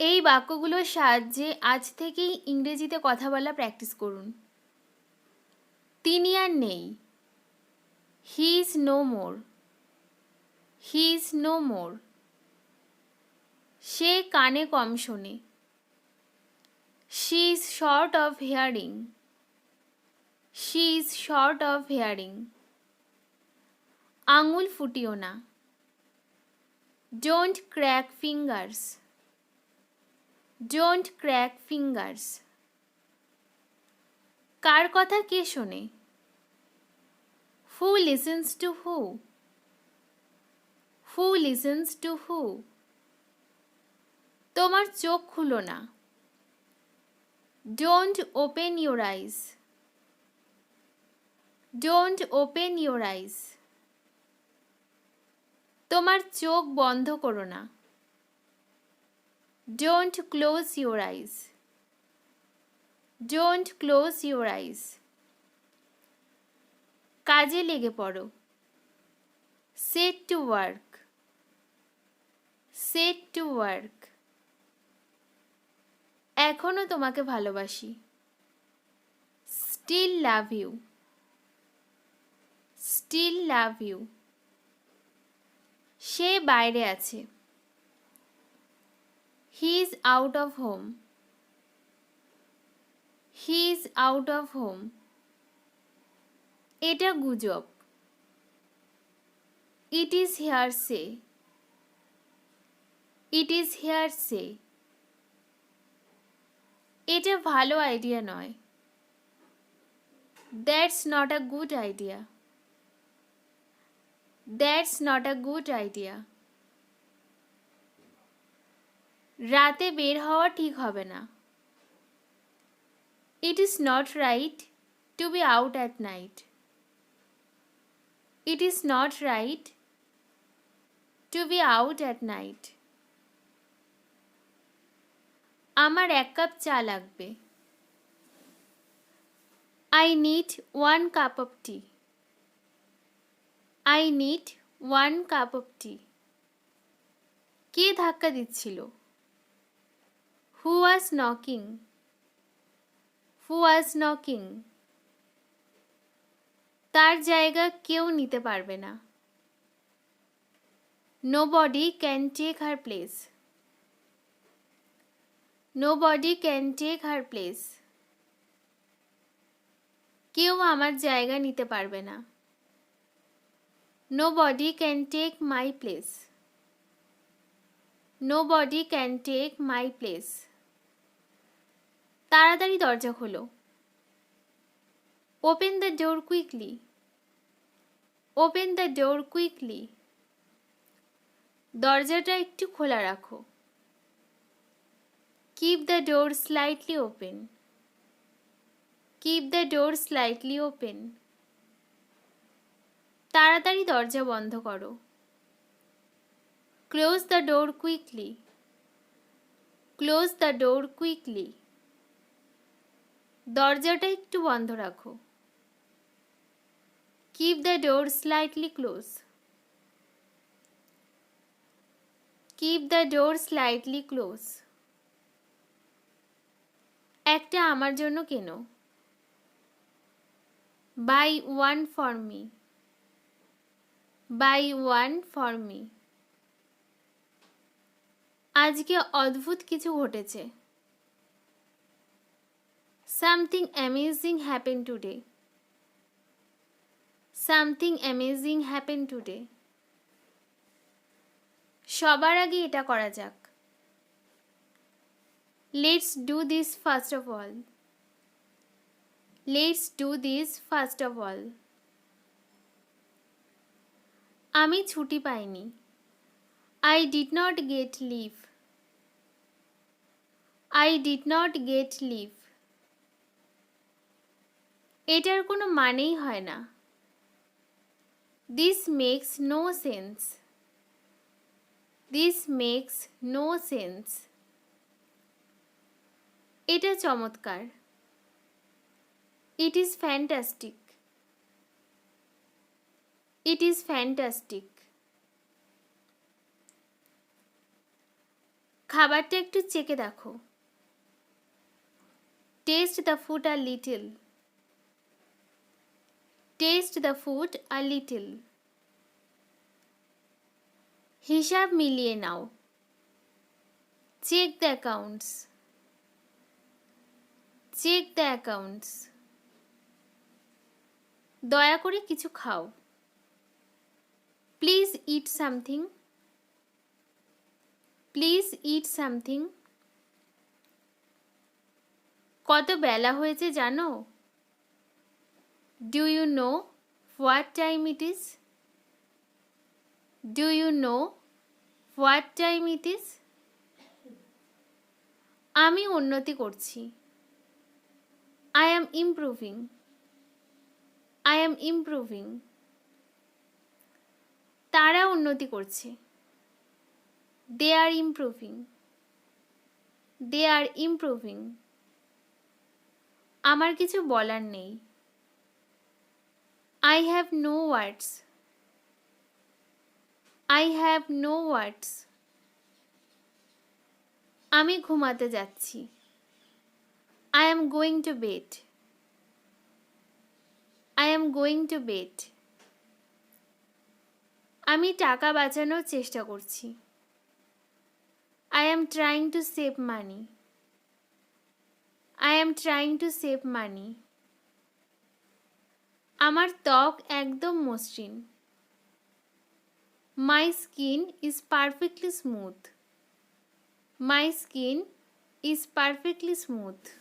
এই বাক্যগুলোর সাহায্যে আজ থেকেই ইংরেজিতে কথা বলা প্র্যাকটিস করুন। তিনি আর নেই। He is no more. He is no more. সে কানে কম শোনে। She is short of hearing. She is short of hearing. আঙুল ফুটিও না। Don't crack fingers. Don't crack fingers. কার কথা কে শোনে? Who listens to who? Who listens to who? তোমার চোখ খুলো না। Don't open your eyes. Don't open your eyes. তোমার চোখ বন্ধ করো না। Don't close your eyes. Don't close your eyes. কাজে লেগে পড়ো। Set to work. Set to work. এখনো তোমাকে ভালোবাসি। Still love you. Still love you. সে বাইরে আছে। He is out of home. He is out of home. এটা গুজব। It is hearsay. It is hearsay. এটা ভালো আইডিয়া নয়। That's not a good idea. That's not a good idea. রাতে বের হওয়া ঠিক হবে না। It is not right to be out at night. It is not right to be out at night. আমার এক কাপ চা লাগবে। I need 1 cup of tea. I need 1 cup of tea. কে ধাক্কা দিচ্ছিল? Who was knocking? Who was knocking? তার জায়গা কেউ নিতে পারবে না। Nobody can take her place. Nobody can take her place. কেউ আমার জায়গা নিতে পারবে না। Nobody can take my place. Nobody can take my place. তাড়াতাড়ি দরজা খোলো। Open the door quickly. Open the door quickly. দরজাটা একটু খোলা রাখো। Keep the door slightly open. Keep the door slightly open. তাড়াতাড়ি দরজা বন্ধ করো। Close the door quickly. Close the door quickly. দরজাটা একটু বন্ধ রাখো। Keep the door slightly closed. Keep the door slightly closed. একটা আমার জন্য কেনো। Buy one for me. Buy one for me. আজকে অদ্ভুত কিছু ঘটেছে। Something amazing happened today. Something amazing happened today. সবার আগে এটা করা যাক। Let's do this first of all. Let's do this first of all. আমি ছুটি পাইনি। I did not get leave. I did not get leave. এটার কোনো মানেই হয় না। This makes no sense. This makes no sense. এটা চমৎকার। It is fantastic. It is fantastic. খাবারটা একটু চেখে দেখো। Taste the food a little. Taste the food a little. হিসাব মিলিয়ে নাও। Check the accounts. Check the accounts. দয়া করে কিছু খাও। Please eat something. Please eat something. কত বেলা হয়েছে জানো? Do you know what time it is? Do you know what time it is? আমি উন্নতি করছি। I am improving. I am improving. তারা উন্নতি করছে। They are improving. They are improving. আমার কিছু বলার নেই। I have no words. I have no words. আমি ঘুমাতে যাচ্ছি। I am going to bed. I am going to bed. আমি টাকা বাঁচানোর চেষ্টা করছি। I am trying to save money. I am trying to save money. আমার ত্বক একদম মসৃণ। My skin is perfectly smooth. My skin is perfectly smooth.